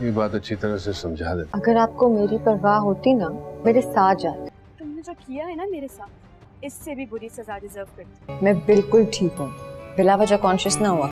ये बात अच्छी तरह से समझा दे। अगर आपको मेरी परवाह होती ना, मेरे साथ जाते। तुमने जो किया है ना मेरे साथ, इससे भी बुरी सजा डिजर्व करती। मैं बिल्कुल ठीक हूँ, बिला वजह कॉन्शियस ना हुआ।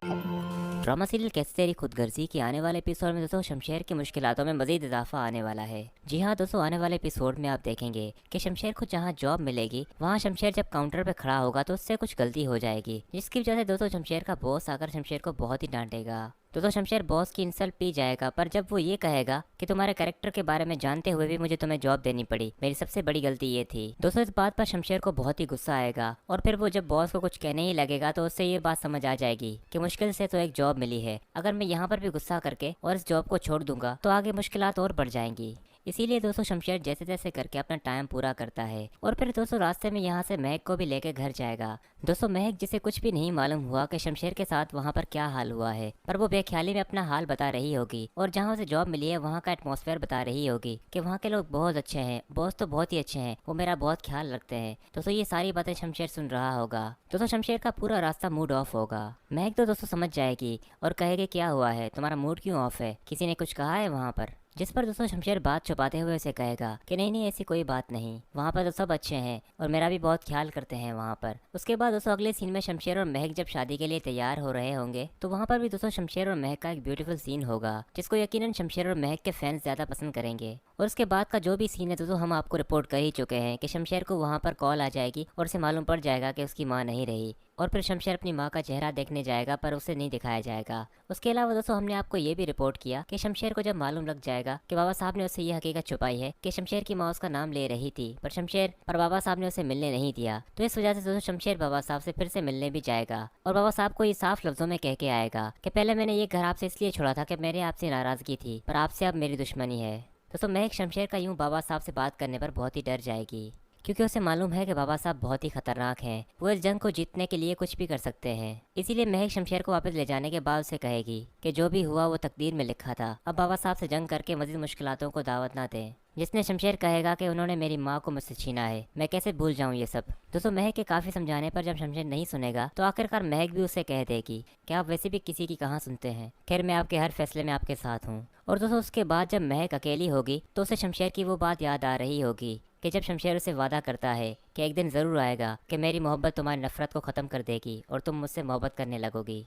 ड्रामा सीरियल कैसे तेरी खुदगर्जी की आने वाले एपिसोड में दोस्तों शमशेर की मुश्किलातों में मजीद इजाफा आने वाला है। जी हाँ दोस्तों, आने वाले एपिसोड में आप देखेंगे कि शमशेर को जहाँ जॉब मिलेगी वहाँ शमशेर जब काउंटर पे खड़ा होगा तो उससे कुछ गलती हो जाएगी, जिसकी वजह से दोस्तों शमशेर का बॉस आकर शमशेर को बहुत ही डांटेगा। दोस्तों शमशेर बॉस की इंसल्ट पी जाएगा, पर जब वो ये कहेगा कि तुम्हारे कैरेक्टर के बारे में जानते हुए भी मुझे तुम्हें जॉब देनी पड़ी, मेरी सबसे बड़ी गलती ये थी। दोस्तों इस बात पर शमशेर को बहुत ही गुस्सा आएगा और फिर वो जब बॉस को कुछ कहने ही लगेगा तो उससे ये बात समझ आ जाएगी कि मुश्किल से तो एक जॉब मिली है, अगर मैं यहाँ पर भी गुस्सा करके और इस जॉब को छोड़ दूंगा तो आगे मुश्किलात और बढ़ जाएंगी। इसीलिए दोस्तों शमशेर जैसे तैसे करके अपना टाइम पूरा करता है और फिर दोस्तों रास्ते में यहाँ से महक को भी लेकर घर जाएगा। दोस्तों महक जिसे कुछ भी नहीं मालूम हुआ कि शमशेर के साथ वहाँ पर क्या हाल हुआ है, पर वो बेख्याली में अपना हाल बता रही होगी और जहाँ उसे जॉब मिली है वहाँ का एटमॉस्फेयर बता रही होगी कि वहाँ के लोग बहुत अच्छे हैं, बॉस तो बहुत ही अच्छे हैं, वो मेरा बहुत ख्याल रखते हैं। दोस्तों ये सारी बातें शमशेर सुन रहा होगा। दोस्तों शमशेर का पूरा रास्ता मूड ऑफ होगा। महक तो दोस्तों समझ जाएगी और कहेगी क्या हुआ है, तुम्हारा मूड क्यों ऑफ है, किसी ने कुछ कहा है वहाँ पर। जिस पर दोस्तों शमशेर बात छुपाते हुए उसे कहेगा कि नहीं नहीं ऐसी कोई बात नहीं, वहाँ पर तो सब अच्छे हैं और मेरा भी बहुत ख्याल करते हैं वहाँ पर। उसके बाद दोस्तों अगले सीन में शमशेर और महक जब शादी के लिए तैयार हो रहे होंगे तो वहाँ पर भी दोस्तों शमशेर और महक का एक ब्यूटीफुल सीन होगा, जिसको यकीनन शमशेर और महक के फैंस ज्यादा पसंद करेंगे। और उसके बाद का जो भी सीन है दोस्तों हम आपको रिपोर्ट कर ही चुके हैं कि शमशेर को वहाँ पर कॉल आ जाएगी और उसे मालूम पड़ जाएगा कि उसकी माँ नहीं रही और फिर शमशेर अपनी माँ का चेहरा देखने जाएगा पर उसे नहीं दिखाया जाएगा। उसके अलावा दोस्तों हमने आपको ये भी रिपोर्ट किया कि शमशेर को जब मालूम लग जाएगा कि बाबा साहब ने उससे ये हकीकत छुपाई है कि शमशेर की माँ उसका नाम ले रही थी पर बाबा साहब ने उसे मिलने नहीं दिया, तो इस वजह से दोस्तों शमशेर बाबा साहब से फिर से मिलने भी जाएगा और बाबा साहब को ये साफ लफ्जों में कह के आएगा कि पहले मैंने ये घर आपसे इसलिए छोड़ा था कि मेरे आपसे नाराजगी थी, पर आपसे अब मेरी दुश्मनी है। दोस्तों महक शमशेर का यूं बाबा साहब से बात करने पर बहुत ही डर जाएगी, क्योंकि उसे मालूम है कि बाबा साहब बहुत ही खतरनाक हैं, वो इस जंग को जीतने के लिए कुछ भी कर सकते हैं। इसीलिए महक शमशेर को वापस ले जाने के बाद उसे कहेगी कि जो भी हुआ वो तकदीर में लिखा था, अब बाबा साहब से जंग करके मजीद मुश्किलातों को दावत ना दें। जिसने शमशेर कहेगा कि उन्होंने मेरी माँ को मुझसे छीना है, मैं कैसे भूल जाऊँ ये सब। दोस्तों महक के काफ़ी समझाने पर जब शमशेर नहीं सुनेगा तो आखिरकार महक भी उसे कह देगी कि आप वैसे भी किसी की कहाँ सुनते हैं, खैर मैं आपके हर फैसले में आपके साथ हूँ। और दोस्तों उसके बाद जब महक अकेली होगी तो उसे शमशेर की वो बात याद आ रही होगी कि जब शमशेर उसे वादा करता है कि एक दिन ज़रूर आएगा कि मेरी मोहब्बत तुम्हारी नफरत को ख़त्म कर देगी और तुम मुझसे मोहब्बत करने लगोगी।